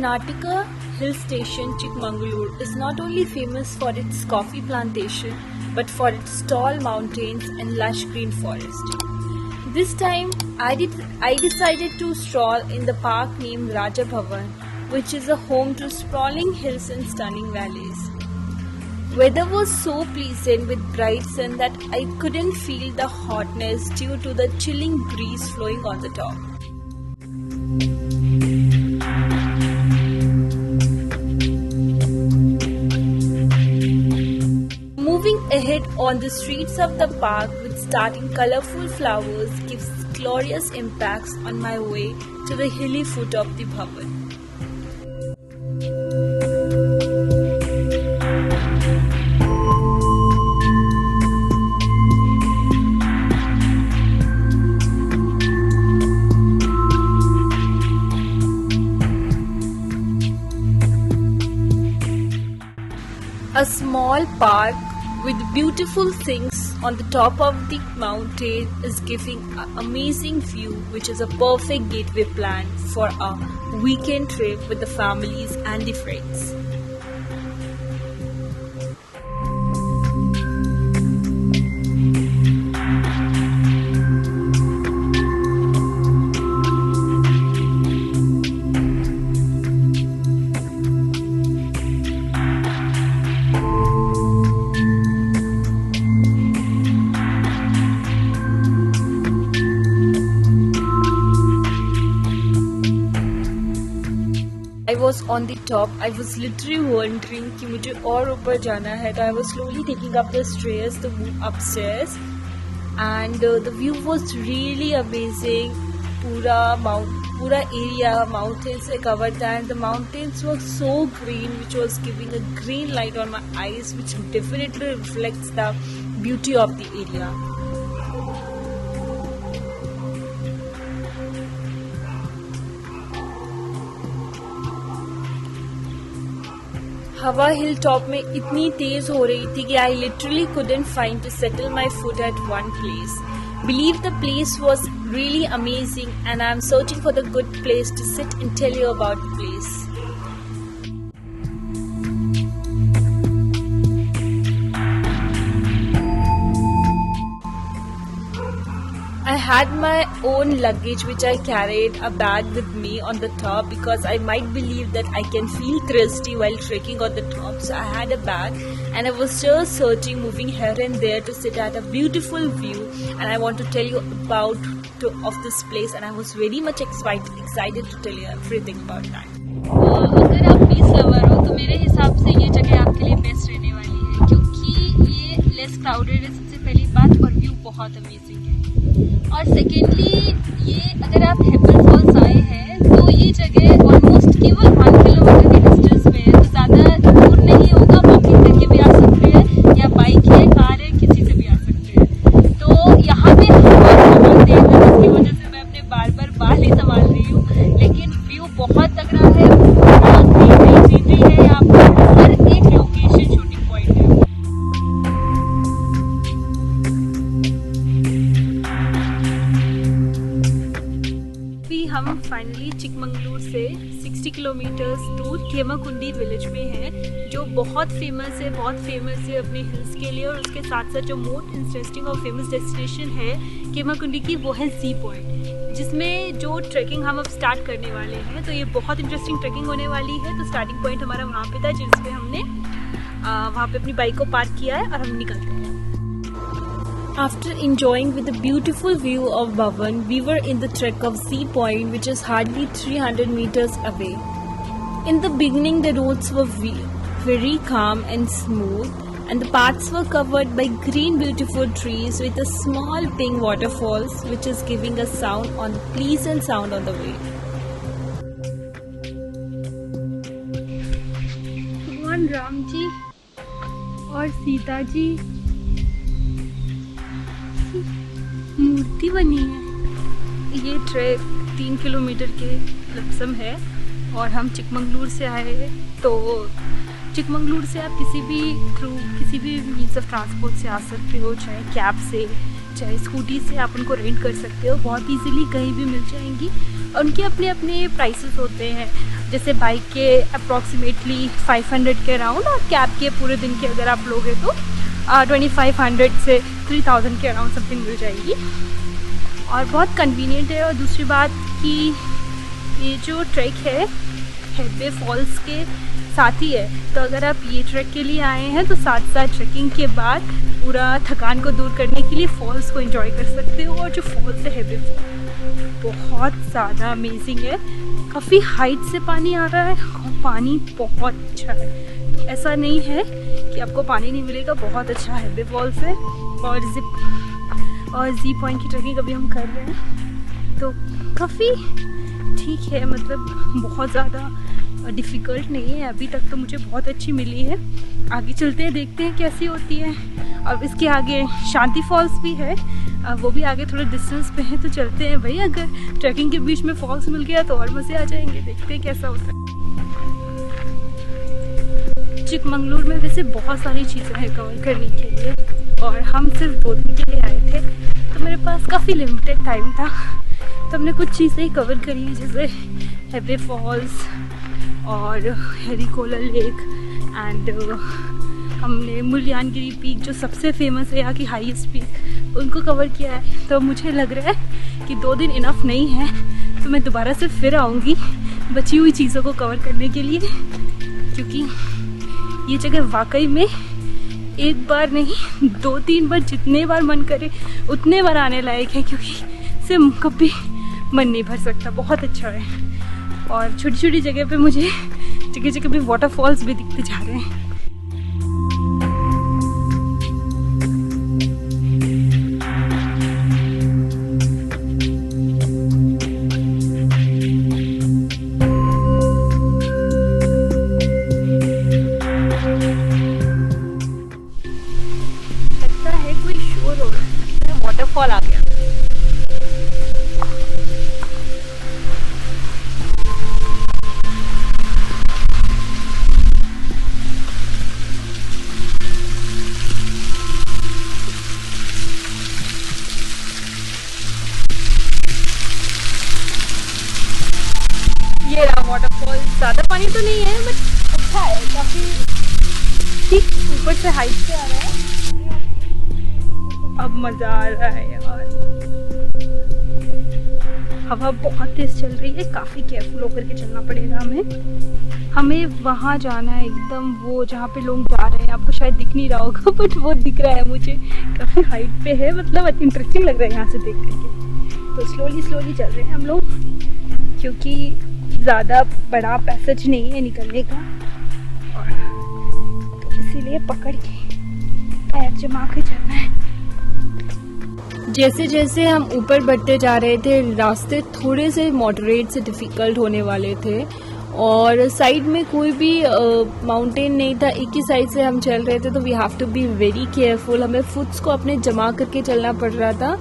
Karnataka hill station Chikmagalur is not only famous for its coffee plantation but for its tall mountains and lush green forest. This time I decided to stroll in the park named Raja Bhavan, which is a home to sprawling hills and stunning valleys. Weather was so pleasant with bright sun that I couldn't feel the hotness due to the chilling breeze flowing on the top. Moving ahead on the streets of the park with starting colorful flowers gives glorious impacts on my way to the hilly foot of the Bhavan. A small park with beautiful things on the top of the mountain is giving an amazing view, which is a perfect gateway plan for a weekend trip with the families and the friends. I was on the top. I was literally wondering कि मुझे और ऊपर जाना है. So I was slowly taking up the stairs to move upstairs, and the view was really amazing. पूरा area mountains से covered था, and the mountains were so green, which was giving a green light on my eyes, which definitely reflects the beauty of the area. हवा hill top में इतनी तेज हो रही थी कि I literally couldn't find to settle my foot at one place. Believe the place was really amazing, and I'm searching for the good place to sit and tell you about the place. I had my own luggage, which I carried a bag with me on the top because I might believe that I can feel thirsty while trekking on the top. So I had a bag, and I was just searching, moving here and there to sit at a beautiful view. And I want to tell you about of this place, and I was very much excited to tell you everything about that. अगर आप बीच lover हो तो मेरे हिसाब से ये जगह आपके लिए बेस्ट रहने वाली है, क्योंकि ये लेस क्राउडेड है सबसे पहली बात, और व्यू बहुत अमेजिंग है. और सेकेंडली ये अगर आप हेब्बल फॉल्स आए हैं तो ये जगह ऑलमोस्ट केवल 1 किलोमीटर के डिस्टेंस में है, तो ज़्यादा दूर नहीं होगा. वॉकिंग करके भी आ सकते हैं, या बाइक है, कार है, किसी से भी आ सकते हैं. तो यहाँ पे हवा बहुत तेज है, जिसकी वजह से मैं अपने बार ही संभाल रही हूँ, लेकिन व्यू बहुत तगड़ा है. ग्रीनरी सीनरी है यहाँ पर, हर एक लोकेशन शूटिंग पॉइंट है. हम फाइनली चिकमंगलूर से 60 किलोमीटर्स दूर खेमाकुंडी विलेज में है, जो बहुत फेमस है अपने हिल्स के लिए. और उसके साथ साथ जो मोस्ट इंटरेस्टिंग और फेमस डेस्टिनेशन है खेमाकुंडी की, वो है ज़ी पॉइंट, जिसमें जो ट्रैकिंग हम अब स्टार्ट करने वाले हैं. तो ये बहुत इंटरेस्टिंग ट्रैकिंग होने वाली है. तो स्टार्टिंग पॉइंट हमारा वहाँ पे था, जिसमें हमने वहाँ पे अपनी बाइक को पार्क किया है, और हम निकलते हैं. After enjoying with the beautiful view of Bhavan, we were in the trek of Z Point, which is hardly 300 meters away. In the beginning, the roads were very calm and smooth, and the paths were covered by green, beautiful trees with a small pink waterfalls, which is giving a pleasant sound on the way. भगवान राम जी और सीता जी मूर्ति बनी है. ये track 3 kilometre के lump sum है, और हम चिकमंगलूर से आए हैं. तो चिकमंगलूर से आप किसी भी मीन्स ऑफ ट्रांसपोर्ट से आ सकते हो, चाहे कैब से, चाहे स्कूटी से आप उनको रेंट कर सकते हो. बहुत इजीली कहीं भी मिल जाएंगी, और उनके अपने अपने प्राइसेस होते हैं. जैसे बाइक के अप्रॉक्सीमेटली 500 के अराउंड, और कैब के पूरे दिन के अगर आप लोगे तो 2500 से 3000 के अराउंड समथिंग मिल जाएगी, और बहुत कन्वीनियंट है। और दूसरी बात कि ये जो ट्रैक है हेब्बे फॉल्स के साथ ही है, तो अगर आप ये ट्रैक के लिए आए हैं तो साथ साथ ट्रैकिंग के बाद पूरा थकान को दूर करने के लिए फॉल्स को एंजॉय कर सकते हो। और जो फॉल्स है हेब्बे फॉल्स बहुत ज़्यादा अमेजिंग है, काफ़ी हाइट से पानी आ रहा है और पानी बहुत अच्छा है। तो ऐसा नहीं है कि आपको पानी नहीं मिलेगा, बहुत अच्छा हेब्बे फॉल्स है। और जी पॉइंट की ट्रैकिंग अभी हम कर रहे हैं, तो काफ़ी ठीक है, मतलब बहुत ज़्यादा डिफ़िकल्ट नहीं है अभी तक, तो मुझे बहुत अच्छी मिली है। आगे चलते हैं, देखते हैं कैसी होती है। अब इसके आगे शांति फॉल्स भी है, वो भी आगे थोड़े डिस्टेंस पे है, तो चलते हैं भाई। अगर ट्रैकिंग के बीच में फॉल्स मिल गया तो और मज़े आ जाएंगे, देखते हैं कैसा होता है। चिकमंगलुरु में वैसे बहुत सारी चीज़ें हैं कवर करने के लिए, और हम सिर्फ 2 दिन के लिए आए थे, तो मेरे पास काफ़ी लिमिटेड टाइम था, तो हमने कुछ चीज़ें ही कवर करी हैं, जैसे हेब्बे फॉल्स और हेरिकोला लेक एंड हमने मुल्यानगिरी पीक, जो सबसे फेमस है यहाँ की हाईएस्ट पीक, उनको कवर किया है। तो मुझे लग रहा है कि 2 दिन इनफ नहीं है, तो मैं दोबारा से फिर आऊँगी बची हुई चीज़ों को कवर करने के लिए, क्योंकि ये जगह वाकई में एक बार नहीं 2-3 बार, जितने बार मन करे उतने बार आने लायक है, क्योंकि सिर्फ कभी मन नहीं भर सकता, बहुत अच्छा है। और छोटी छोटी जगह पे मुझे जगह जगह पे वाटरफॉल्स भी दिखते जा रहे हैं। लगता है कोई शोर हो रहा है, वाटरफॉल आ गया। ये रहा वाटरफॉल, ज़्यादा पानी तो नहीं है बट अच्छा है, काफ़ी ठीक ऊपर से हाइट से आ रहा है। अब मज़ा आ रहा है यार, हवा बहुत तेज़ चल रही है, काफ़ी केयरफुल होकर के चलना पड़ेगा हमें वहाँ जाना है एकदम, वो जहाँ पे लोग जा रहे हैं, आपको शायद दिख नहीं रहा होगा बट वो दिख रहा है मुझे, काफ़ी हाइट पे है, मतलब इंटरेस्टिंग लग रहा है यहाँ से देख करके। तो स्लोली स्लोली चल रहे हैं हम लोग, क्योंकि ज़्यादा बड़ा पैसेज नहीं है निकलने का, और तो इसीलिए पकड़ के पैर जमा के चलना है। जैसे जैसे हम ऊपर बढ़ते जा रहे थे, रास्ते थोड़े से मॉडरेट से डिफ़िकल्ट होने वाले थे, और साइड में कोई भी माउंटेन नहीं था, एक ही साइड से हम चल रहे थे, तो we have to be very careful, हमें फुट्स को अपने जमा करके चलना पड़ रहा था।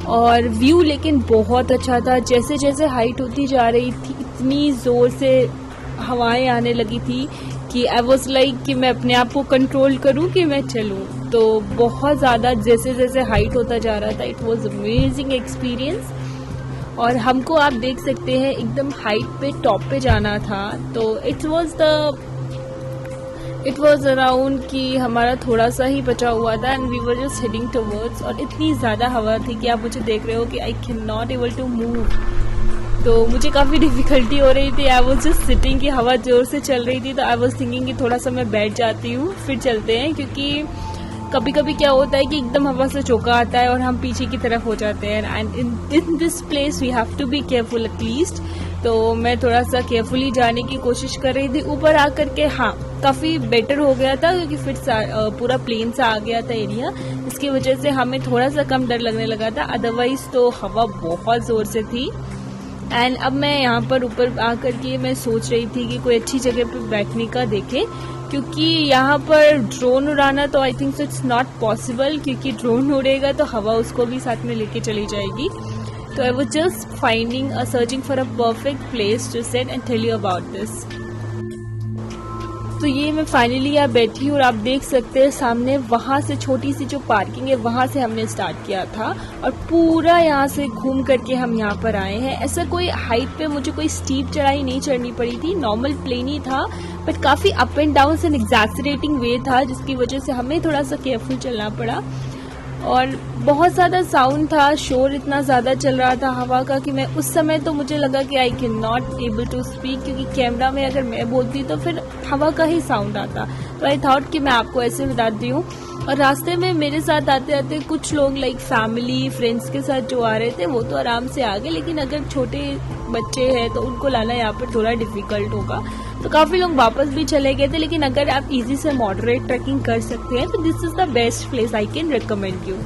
और व्यू लेकिन बहुत अच्छा था, जैसे जैसे हाइट होती जा रही थी इतनी ज़ोर से हवाएं आने लगी थी कि आई वॉज लाइक कि मैं अपने आप को कंट्रोल करूं कि मैं चलूं। तो बहुत ज़्यादा जैसे जैसे हाइट होता जा रहा था, इट वॉज अमेजिंग एक्सपीरियंस। और हमको आप देख सकते हैं एकदम हाइट पे टॉप पे जाना था, तो इट वॉज अराउंड कि हमारा थोड़ा सा ही बचा हुआ था, and we were just heading towards, और इतनी ज़्यादा हवा थी कि आप मुझे देख रहे हो कि I can not able to move, तो मुझे काफ़ी डिफ़िकल्टी हो रही थी। आई वॉज जस्ट सिटिंग, की हवा ज़ोर से चल रही थी, तो आई वॉज थिंकिंग कि थोड़ा सा मैं बैठ जाती हूँ फिर चलते हैं, क्योंकि कभी कभी क्या होता है कि एकदम हवा से झोंका आता है और हम पीछे की तरफ हो जाते हैं, and in this place we have to be careful at least. तो मैं थोड़ा सा केयरफुली जाने की कोशिश कर रही थी। ऊपर आकर के हाँ काफ़ी बेटर हो गया था, क्योंकि फिर पूरा प्लेन सा आ गया था एरिया, इसकी वजह से हमें थोड़ा सा कम डर लगने लगा था, अदरवाइज तो हवा बहुत ज़ोर से थी। एंड अब मैं यहाँ पर ऊपर आकर के मैं सोच रही थी कि कोई अच्छी जगह पर बैठने का देखें, क्योंकि यहाँ पर ड्रोन उड़ाना तो I think so it's not possible, क्योंकि ड्रोन उड़ेगा तो हवा उसको भी साथ में लेके चली जाएगी। तो I was just searching for a perfect place to sit and tell you about this. तो ये मैं फाइनली यहाँ बैठी हूँ और आप देख सकते हैं सामने वहाँ से छोटी सी जो पार्किंग है वहाँ से हमने स्टार्ट किया था और पूरा यहाँ से घूम करके हम यहाँ पर आए हैं। ऐसा कोई हाइट पे मुझे कोई स्टीप चढ़ाई नहीं चढ़नी पड़ी थी, नॉर्मल प्लेन ही था, बट काफ़ी अप एंड डाउन एंड एग्जैक्सरेटिंग वे था जिसकी वजह से हमें थोड़ा सा केयरफुल चलना पड़ा। और बहुत ज़्यादा साउंड था, शोर इतना ज़्यादा चल रहा था हवा का कि मैं उस समय तो मुझे लगा कि I can not able to speak, क्योंकि कैमरा में अगर मैं बोलती तो फिर हवा का ही साउंड आता। तो आई थॉट कि मैं आपको ऐसे बताती हूँ। और रास्ते में मेरे साथ आते आते कुछ लोग लाइक फैमिली फ्रेंड्स के साथ जो आ रहे थे वो तो आराम से आ गए, लेकिन अगर छोटे बच्चे हैं तो उनको लाना यहाँ पर थोड़ा डिफिकल्ट होगा। तो काफ़ी लोग वापस भी चले गए थे, लेकिन अगर आप इजी से मॉडरेट ट्रैकिंग कर सकते हैं तो this is the best place I can recommend you.